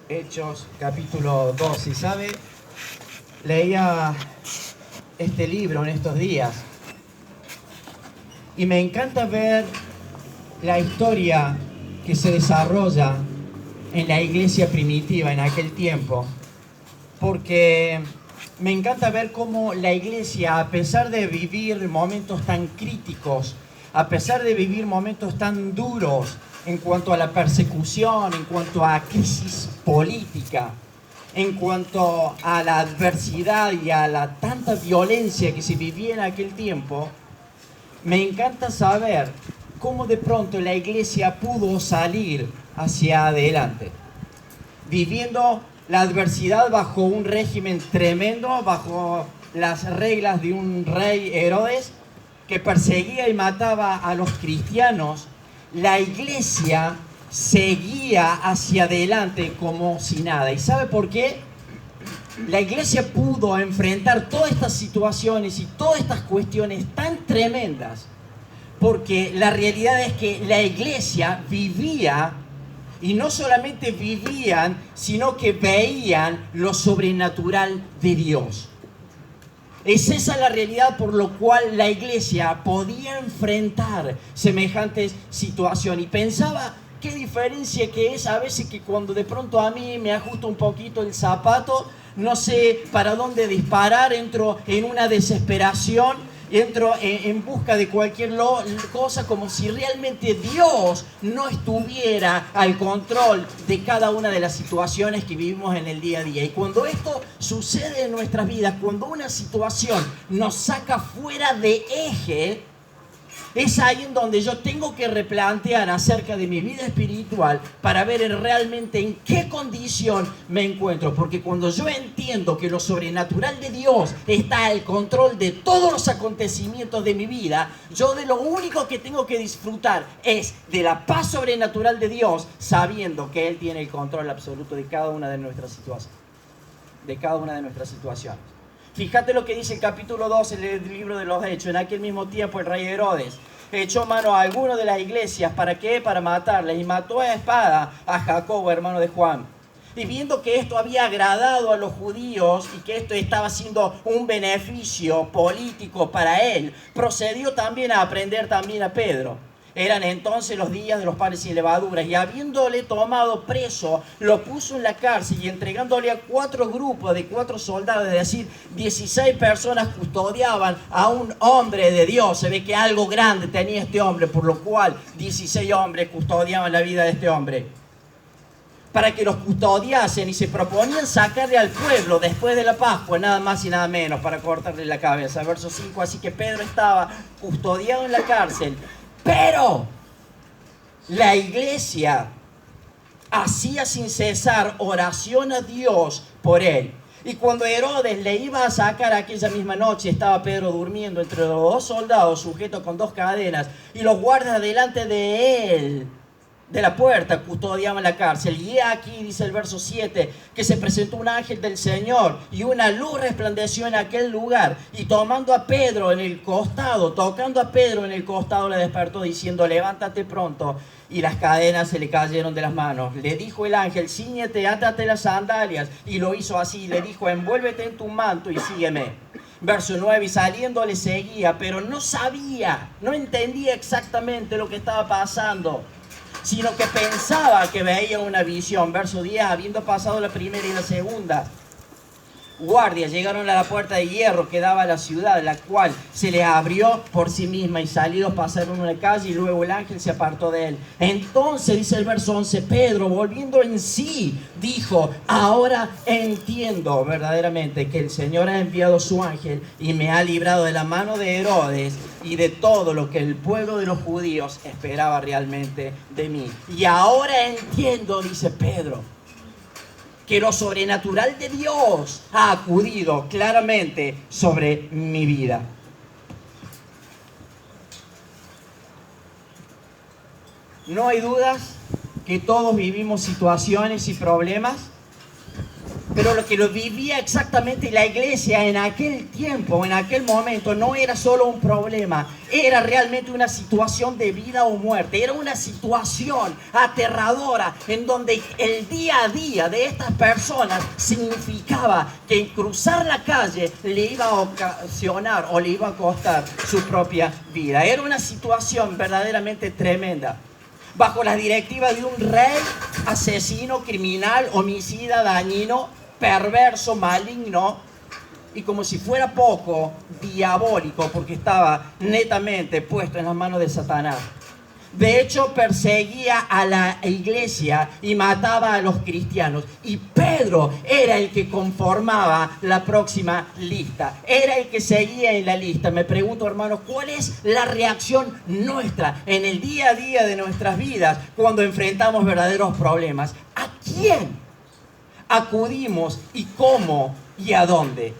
Hechos, capítulo 2. Y sabe, leía este libro en estos días y me encanta ver la historia que se desarrolla en la iglesia primitiva en aquel tiempo, porque me encanta ver cómo la iglesia, a pesar de vivir momentos tan críticos, a pesar de vivir momentos tan duros en cuanto a la persecución, en cuanto a crisis política, en cuanto a la adversidad y a la tanta violencia que se vivía en aquel tiempo, me encanta saber cómo de pronto la iglesia pudo salir hacia adelante, viviendo la adversidad bajo un régimen tremendo, bajo las reglas de un rey Herodes que perseguía y mataba a los cristianos. La iglesia seguía hacia adelante como si nada. ¿Y sabe por qué? La iglesia pudo enfrentar todas estas situaciones y todas estas cuestiones tan tremendas, porque la realidad es que la iglesia vivía, y no solamente vivían, sino que veían lo sobrenatural de Dios. Es esa la realidad por lo cual la iglesia podía enfrentar semejantes situaciones. Y pensaba, qué diferencia que es a veces que cuando de pronto a mí me ajusta un poquito el zapato, no sé para dónde disparar, entro en una desesperación, entro en busca de cualquier cosa, como si realmente Dios no estuviera al control de cada una de las situaciones que vivimos en el día a día. Y cuando esto sucede en nuestras vidas, cuando una situación nos saca fuera de eje, es ahí en donde yo tengo que replantear acerca de mi vida espiritual para ver realmente en qué condición me encuentro. Porque cuando yo entiendo que lo sobrenatural de Dios está al control de todos los acontecimientos de mi vida, yo de lo único que tengo que disfrutar es de la paz sobrenatural de Dios, sabiendo que Él tiene el control absoluto de cada una de nuestras situaciones. Fíjate lo que dice el capítulo 2 del libro de los Hechos. En aquel mismo tiempo el rey Herodes echó mano a algunos de las iglesias. ¿Para qué? Para matarles. Y mató a espada a Jacobo, hermano de Juan. Y viendo que esto había agradado a los judíos y que esto estaba siendo un beneficio político para él, procedió también a prender también a Pedro. Eran entonces los días de los panes sin levaduras, y habiéndole tomado preso, lo puso en la cárcel, y entregándole a 4 grupos de 4 soldados, es decir, 16 personas custodiaban a un hombre de Dios. Se ve que algo grande tenía este hombre, por lo cual 16 hombres custodiaban la vida de este hombre, para que los custodiasen, y se proponían sacarle al pueblo después de la Pascua, nada más y nada menos, para cortarle la cabeza. Verso 5, así que Pedro estaba custodiado en la cárcel, pero la iglesia hacía sin cesar oración a Dios por él. Y cuando Herodes le iba a sacar aquella misma noche, estaba Pedro durmiendo entre los 2 soldados, sujeto con 2 cadenas, y los guardas delante de él, de la puerta, custodiaban la cárcel. Y aquí dice el verso 7, que se presentó un ángel del Señor, y una luz resplandeció en aquel lugar, y tocando a Pedro en el costado, le despertó diciendo: levántate pronto. Y las cadenas se le cayeron de las manos. Le dijo el ángel: cíñete, átate las sandalias. Y lo hizo así. Le dijo: envuélvete en tu manto y sígueme. Verso 9, y saliendo le seguía, pero no entendía exactamente lo que estaba pasando, sino que pensaba que veía una visión. Verso 10, habiendo pasado la primera y la segunda guardia, llegaron a la puerta de hierro que daba a la ciudad, la cual se le abrió por sí misma, y salidos pasaron una calle, y luego el ángel se apartó de él. Entonces, dice el verso 11, Pedro, volviendo en sí, dijo: ahora entiendo verdaderamente que el Señor ha enviado su ángel y me ha librado de la mano de Herodes y de todo lo que el pueblo de los judíos esperaba realmente de mí. Y ahora entiendo, dice Pedro, que lo sobrenatural de Dios ha acudido claramente sobre mi vida. No hay dudas que todos vivimos situaciones y problemas Pero lo que lo vivía exactamente la iglesia en aquel tiempo, en aquel momento, no era solo un problema, era realmente una situación de vida o muerte. Era una situación aterradora en donde el día a día de estas personas significaba que cruzar la calle le iba a ocasionar o le iba a costar su propia vida. Era una situación verdaderamente tremenda. Bajo las directivas de un rey asesino, criminal, homicida, dañino, perverso, maligno, y como si fuera poco, diabólico, porque estaba netamente puesto en las manos de Satanás. De hecho, perseguía a la iglesia y mataba a los cristianos. Y Pedro era el que conformaba la próxima lista. Era el que seguía en la lista. Me pregunto, hermanos, ¿cuál es la reacción nuestra en el día a día de nuestras vidas cuando enfrentamos verdaderos problemas? ¿A quién acudimos y cómo y a dónde?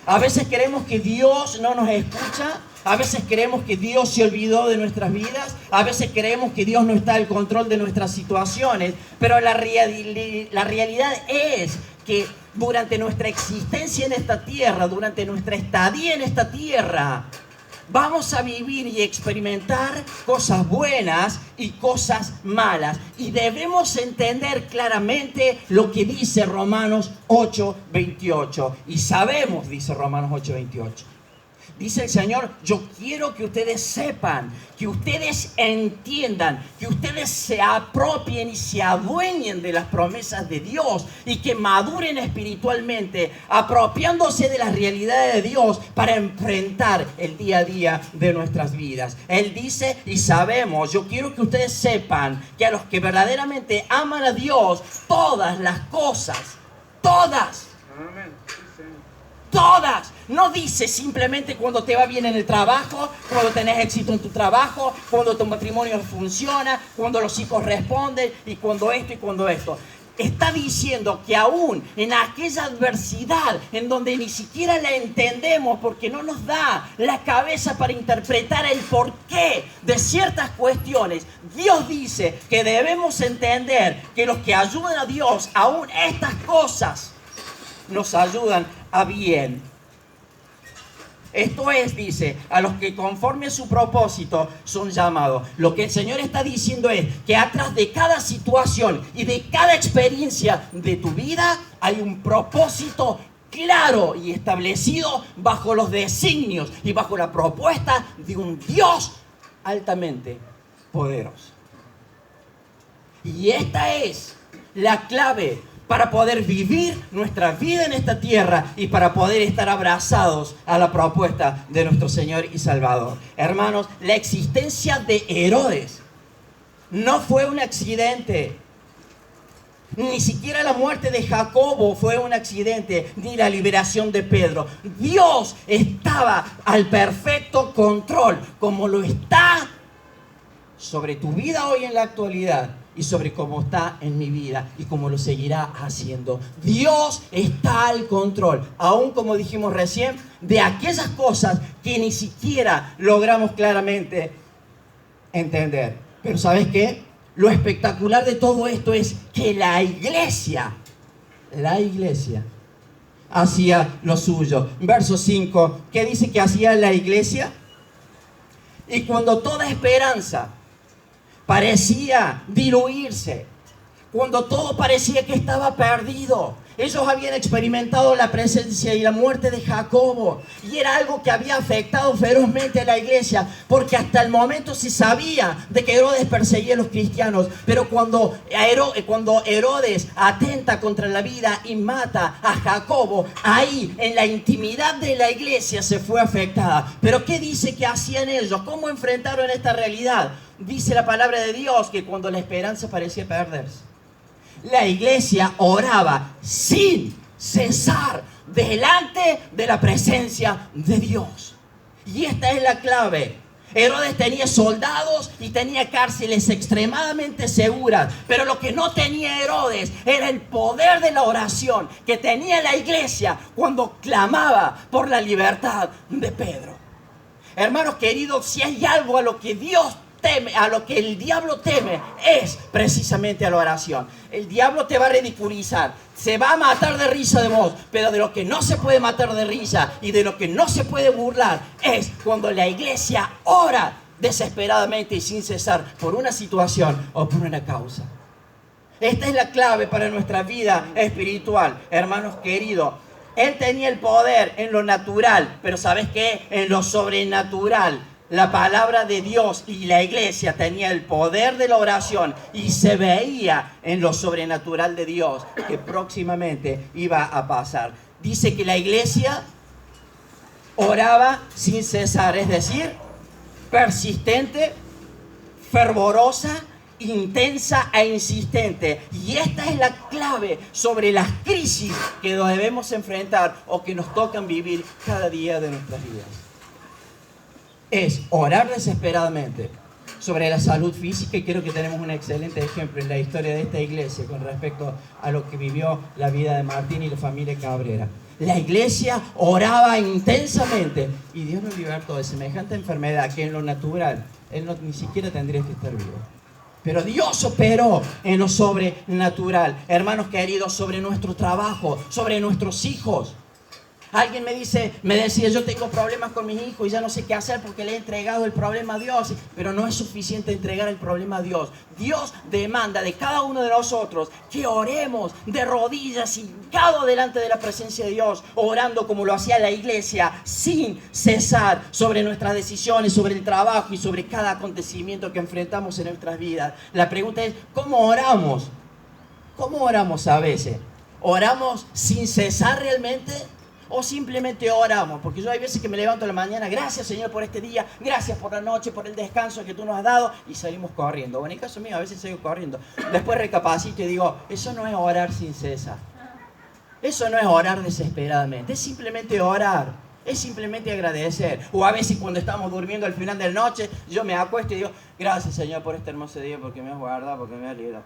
A veces creemos que Dios no nos escucha. A veces creemos que Dios se olvidó de nuestras vidas. A veces creemos que Dios no está al control de nuestras situaciones. Pero la realidad es que durante nuestra existencia en esta tierra, durante nuestra estadía en esta tierra, vamos a vivir y experimentar cosas buenas y cosas malas. Y debemos entender claramente lo que dice Romanos 8:28. Y sabemos, dice Romanos 8:28. Dice el Señor, yo quiero que ustedes sepan, que ustedes entiendan, que ustedes se apropien y se adueñen de las promesas de Dios y que maduren espiritualmente, apropiándose de las realidades de Dios para enfrentar el día a día de nuestras vidas. Él dice, y sabemos, yo quiero que ustedes sepan que a los que verdaderamente aman a Dios, todas las cosas, todas, todas. No dice simplemente cuando te va bien en el trabajo, cuando tenés éxito en tu trabajo, cuando tu matrimonio funciona, cuando los hijos responden y cuando esto y cuando esto. Está diciendo que aún en aquella adversidad en donde ni siquiera la entendemos porque no nos da la cabeza para interpretar el porqué de ciertas cuestiones, Dios dice que debemos entender que los que ayudan a Dios, aún estas cosas nos ayudan a bien. Esto es, dice, a los que conforme a su propósito son llamados. Lo que el Señor está diciendo es que atrás de cada situación y de cada experiencia de tu vida hay un propósito claro y establecido bajo los designios y bajo la propuesta de un Dios altamente poderoso. Y esta es la clave para poder vivir nuestra vida en esta tierra y para poder estar abrazados a la propuesta de nuestro Señor y Salvador. Hermanos, la existencia de Herodes no fue un accidente. Ni siquiera la muerte de Jacobo fue un accidente, ni la liberación de Pedro. Dios estaba al perfecto control, como lo está sobre tu vida hoy en la actualidad. Y sobre cómo está en mi vida y cómo lo seguirá haciendo. Dios está al control, aún como dijimos recién, de aquellas cosas que ni siquiera logramos claramente entender. Pero ¿sabes qué? Lo espectacular de todo esto es que la iglesia hacía lo suyo. Verso 5, ¿qué dice que hacía la iglesia? Y cuando toda esperanza parecía diluirse, cuando todo parecía que estaba perdido, ellos habían experimentado la presencia y la muerte de Jacobo, y era algo que había afectado ferozmente a la iglesia, porque hasta el momento se sabía de que Herodes perseguía a los cristianos, pero cuando Herodes atenta contra la vida y mata a Jacobo, ahí en la intimidad de la iglesia se fue afectada. Pero ¿qué dice que hacían ellos? ¿Cómo enfrentaron esta realidad? Dice la palabra de Dios que cuando la esperanza parecía perderse, la iglesia oraba sin cesar delante de la presencia de Dios. Y esta es la clave. Herodes tenía soldados y tenía cárceles extremadamente seguras, pero lo que no tenía Herodes era el poder de la oración que tenía la iglesia cuando clamaba por la libertad de Pedro. Hermanos queridos, si hay algo a lo que Dios teme, a lo que el diablo teme es precisamente a la oración. El diablo te va a ridiculizar, se va a matar de risa de vos, pero de lo que no se puede matar de risa y de lo que no se puede burlar es cuando la iglesia ora desesperadamente y sin cesar por una situación o por una causa. Esta es la clave para nuestra vida espiritual, hermanos queridos. Él tenía el poder en lo natural, pero ¿sabes qué? En lo sobrenatural. La palabra de Dios y la iglesia tenía el poder de la oración y se veía en lo sobrenatural de Dios que próximamente iba a pasar. Dice que la iglesia oraba sin cesar, es decir, persistente, fervorosa, intensa e insistente. Y esta es la clave sobre las crisis que nos debemos enfrentar o que nos tocan vivir cada día de nuestras vidas. Es orar desesperadamente sobre la salud física, y creo que tenemos un excelente ejemplo en la historia de esta iglesia con respecto a lo que vivió la vida de Martín y la familia Cabrera. La iglesia oraba intensamente y Dios nos libertó de semejante enfermedad que en lo natural Él ni siquiera tendría que estar vivo. Pero Dios operó en lo sobrenatural. Hermanos queridos, sobre nuestro trabajo, sobre nuestros hijos. Alguien me decía, yo tengo problemas con mis hijos y ya no sé qué hacer porque le he entregado el problema a Dios. Pero no es suficiente entregar el problema a Dios. Dios demanda de cada uno de nosotros que oremos de rodillas, hincados delante de la presencia de Dios, orando como lo hacía la iglesia, sin cesar sobre nuestras decisiones, sobre el trabajo y sobre cada acontecimiento que enfrentamos en nuestras vidas. La pregunta es, ¿cómo oramos? ¿Cómo oramos a veces? ¿Oramos sin cesar realmente? ¿O simplemente oramos? Porque yo hay veces que me levanto en la mañana, gracias Señor por este día, gracias por la noche, por el descanso que tú nos has dado, y salimos corriendo. O en el caso mío, a veces salgo corriendo. Después recapacito y digo, eso no es orar sin cesar. Eso no es orar desesperadamente, es simplemente orar. Es simplemente agradecer. O a veces cuando estamos durmiendo al final de la noche, yo me acuesto y digo, gracias Señor por este hermoso día, porque me has guardado, porque me has librado.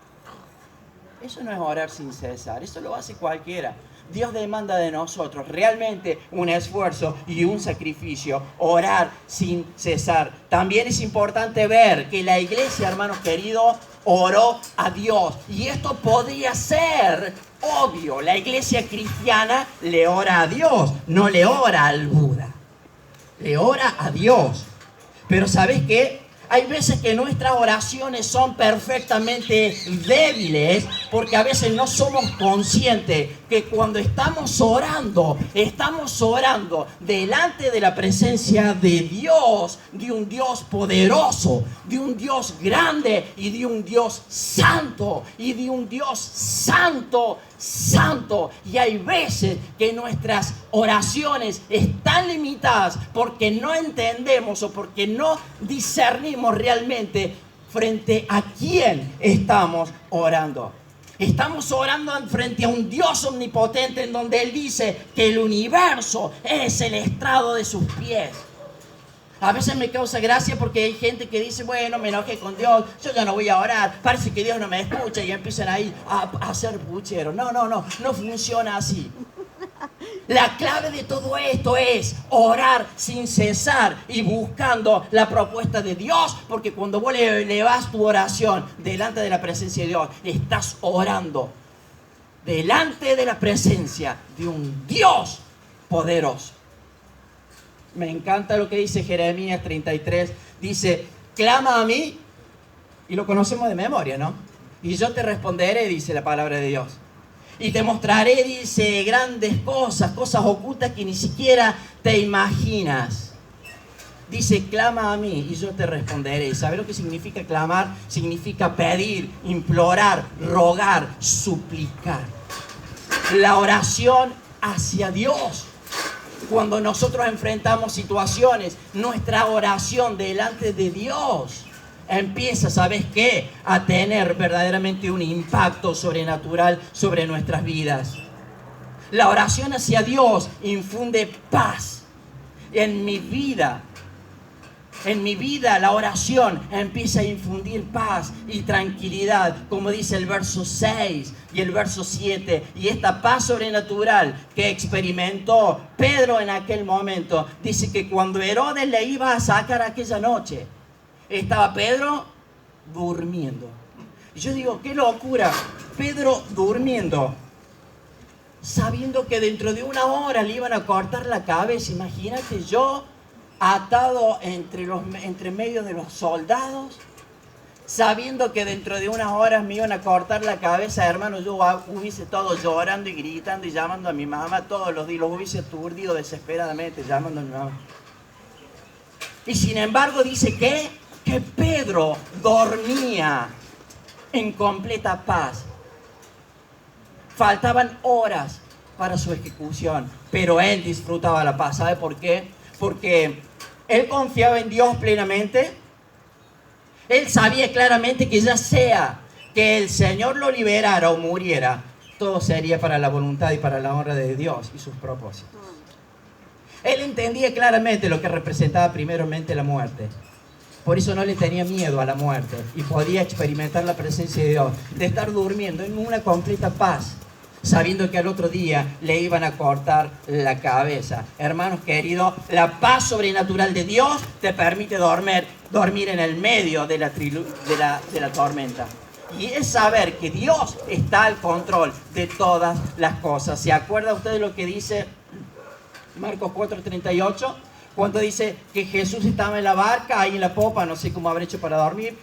Eso no es orar sin cesar, eso lo hace cualquiera. Dios demanda de nosotros realmente un esfuerzo y un sacrificio, orar sin cesar. También es importante ver que la iglesia, hermanos queridos, oró a Dios. Y esto podría ser obvio. La iglesia cristiana le ora a Dios, no le ora al Buda. Le ora a Dios. Pero ¿sabes qué? Hay veces que nuestras oraciones son perfectamente débiles porque a veces no somos conscientes que cuando estamos orando delante de la presencia de Dios, de un Dios poderoso, de un Dios grande y de un Dios santo y de un Dios santo. Y hay veces que nuestras oraciones están limitadas porque no entendemos o porque no discernimos realmente frente a quién estamos orando. Estamos orando frente a un Dios omnipotente en donde Él dice que el universo es el estrado de sus pies. A veces me causa gracia porque hay gente que dice, bueno, me enojé con Dios, yo ya no voy a orar, parece que Dios no me escucha, y empiezan ahí a hacer pucheros. No funciona así. La clave de todo esto es orar sin cesar y buscando la propuesta de Dios, porque cuando vos elevas tu oración delante de la presencia de Dios, estás orando delante de la presencia de un Dios poderoso. Me encanta lo que dice Jeremías 33. Dice, clama a mí, y lo conocemos de memoria, ¿no? Y yo te responderé, dice la palabra de Dios. Y te mostraré, dice, grandes cosas ocultas que ni siquiera te imaginas. Dice, clama a mí y yo te responderé. ¿Sabes lo que significa clamar? Significa pedir, implorar, rogar, suplicar. La oración hacia Dios. Cuando nosotros enfrentamos situaciones, nuestra oración delante de Dios empieza, ¿sabes qué? A tener verdaderamente un impacto sobrenatural sobre nuestras vidas. La oración hacia Dios infunde paz. En mi vida, la oración empieza a infundir paz y tranquilidad, como dice el verso 6 y el verso 7. Y esta paz sobrenatural que experimentó Pedro en aquel momento, dice que cuando Herodes le iba a sacar aquella noche, Estaba Pedro durmiendo. Y yo digo, qué locura, Pedro durmiendo, sabiendo que dentro de una hora le iban a cortar la cabeza. Imagínate yo atado entre medio de los soldados, sabiendo que dentro de unas horas me iban a cortar la cabeza. Hermano, yo hubiese todo llorando y gritando y llamando a mi mamá todos los días, los hubiese aturdido desesperadamente llamando a mi mamá. Y sin embargo dice que Pedro dormía en completa paz. Faltaban horas para su ejecución, pero él disfrutaba la paz. ¿Sabe por qué? Porque él confiaba en Dios plenamente. Él sabía claramente que ya sea que el Señor lo liberara o muriera, todo sería para la voluntad y para la honra de Dios y sus propósitos. Él entendía claramente lo que representaba primeramente la muerte. Por eso no le tenía miedo a la muerte y podía experimentar la presencia de Dios, de estar durmiendo en una completa paz, sabiendo que al otro día le iban a cortar la cabeza. Hermanos queridos, la paz sobrenatural de Dios te permite dormir en el medio de la tormenta. Y es saber que Dios está al control de todas las cosas. ¿Se acuerda usted de lo que dice Marcos 4:38? Cuando dice que Jesús estaba en la barca, ahí en la popa, no sé cómo habrá hecho para dormir,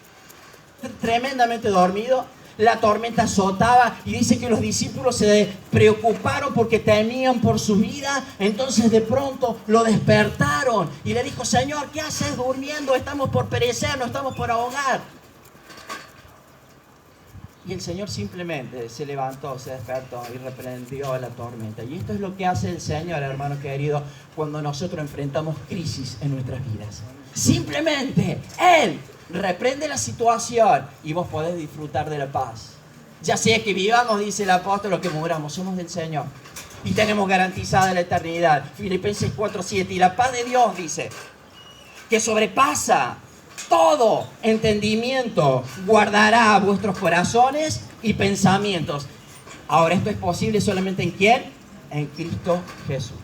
tremendamente dormido. La tormenta azotaba y dice que los discípulos se preocuparon porque temían por su vida. Entonces de pronto lo despertaron y le dijo: Señor, ¿qué haces durmiendo? Estamos por perecer, no estamos por ahogar. Y el Señor simplemente se levantó, se despertó y reprendió la tormenta. Y esto es lo que hace el Señor, hermano querido, cuando nosotros enfrentamos crisis en nuestras vidas. Simplemente Él reprende la situación y vos podés disfrutar de la paz. Ya sea que vivamos, dice el apóstol, o que muramos, somos del Señor. Y tenemos garantizada la eternidad. Filipenses 4:7. Y la paz de Dios, dice, que sobrepasa todo entendimiento, guardará vuestros corazones y pensamientos. Ahora, esto es posible solamente ¿en quién? En Cristo Jesús.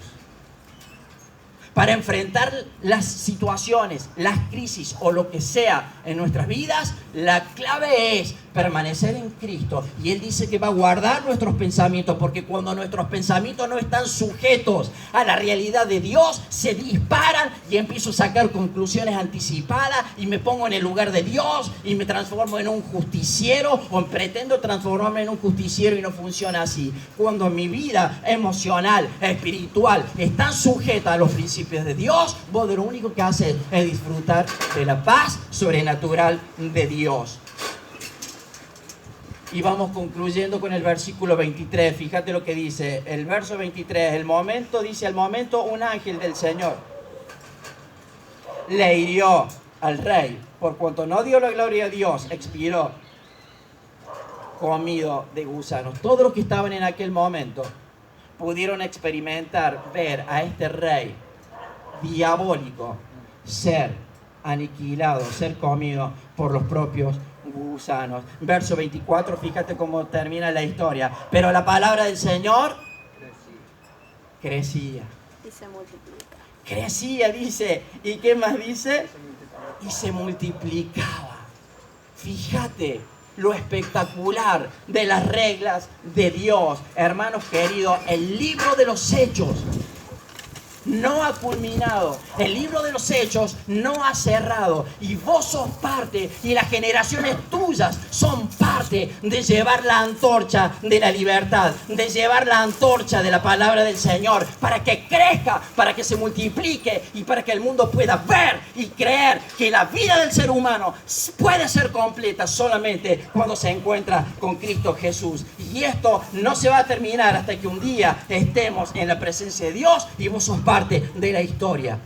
Para enfrentar las situaciones, las crisis o lo que sea en nuestras vidas, la clave es permanecer en Cristo. Y Él dice que va a guardar nuestros pensamientos, porque cuando nuestros pensamientos no están sujetos a la realidad de Dios, se disparan y empiezo a sacar conclusiones anticipadas y me pongo en el lugar de Dios y me transformo en un justiciero, o pretendo transformarme en un justiciero, y no funciona así. Cuando mi vida emocional, espiritual, está sujeta a los principios de Dios, vos lo único que haces es disfrutar de la paz sobrenatural de Dios. Y vamos concluyendo con el versículo 23. Fíjate lo que dice el verso 23. Al momento un ángel del Señor le hirió al rey, por cuanto no dio la gloria a Dios, expiró comido de gusanos. Todos los que estaban en aquel momento pudieron experimentar, ver a este rey diabólico ser aniquilado, ser comido por los propios gusanos. Verso 24, fíjate cómo termina la historia. Pero la palabra del Señor crecía. Y se multiplica. Crecía, dice. ¿Y qué más dice? Y se multiplicaba. Fíjate lo espectacular de las reglas de Dios. Hermanos queridos, el libro de los Hechos no ha culminado. El libro de los Hechos no ha cerrado. Y vos sos parte, y las generaciones tuyas son parte de llevar la antorcha de la libertad, de llevar la antorcha de la palabra del Señor, para que crezca, para que se multiplique y para que el mundo pueda ver y creer que la vida del ser humano puede ser completa solamente cuando se encuentra con Cristo Jesús. Y esto no se va a terminar hasta que un día estemos en la presencia de Dios y vos sos parte de la historia.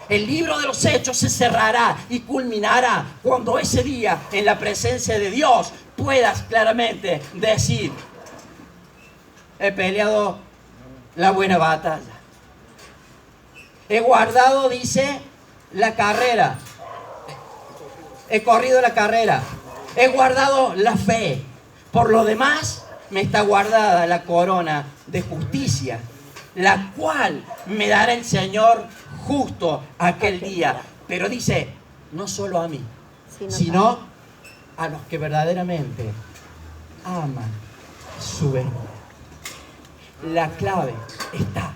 El libro de los Hechos se cerrará y culminará cuando ese día, en la presencia de Dios, puedas claramente decir: he peleado la buena batalla, he guardado, dice, la carrera, he corrido la carrera, he guardado la fe. Por lo demás, me está guardada la corona de justicia, la cual me dará el Señor justo aquel día. Pero dice, no solo a mí, sino a los que verdaderamente aman su venida. La clave está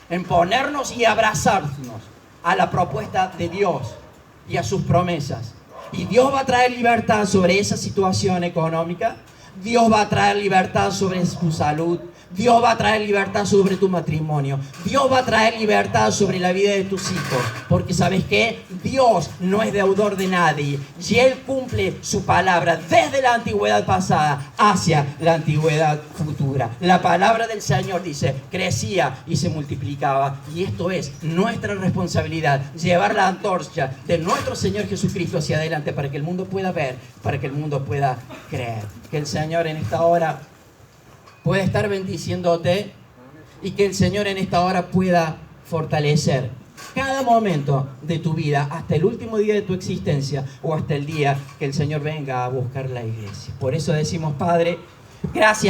en ponernos y abrazarnos a la propuesta de Dios y a sus promesas. Y Dios va a traer libertad sobre esa situación económica. Dios va a traer libertad sobre tu salud. Dios va a traer libertad sobre tu matrimonio. Dios va a traer libertad sobre la vida de tus hijos. Porque ¿sabes qué? Dios no es deudor de nadie. Y Él cumple su palabra desde la antigüedad pasada hacia la antigüedad futura. La palabra del Señor dice, crecía y se multiplicaba. Y esto es nuestra responsabilidad, llevar la antorcha de nuestro Señor Jesucristo hacia adelante para que el mundo pueda ver, para que el mundo pueda creer. Que el Señor en esta hora puede estar bendiciéndote y que el Señor en esta hora pueda fortalecer cada momento de tu vida, hasta el último día de tu existencia o hasta el día que el Señor venga a buscar la iglesia. Por eso decimos, Padre, gracias.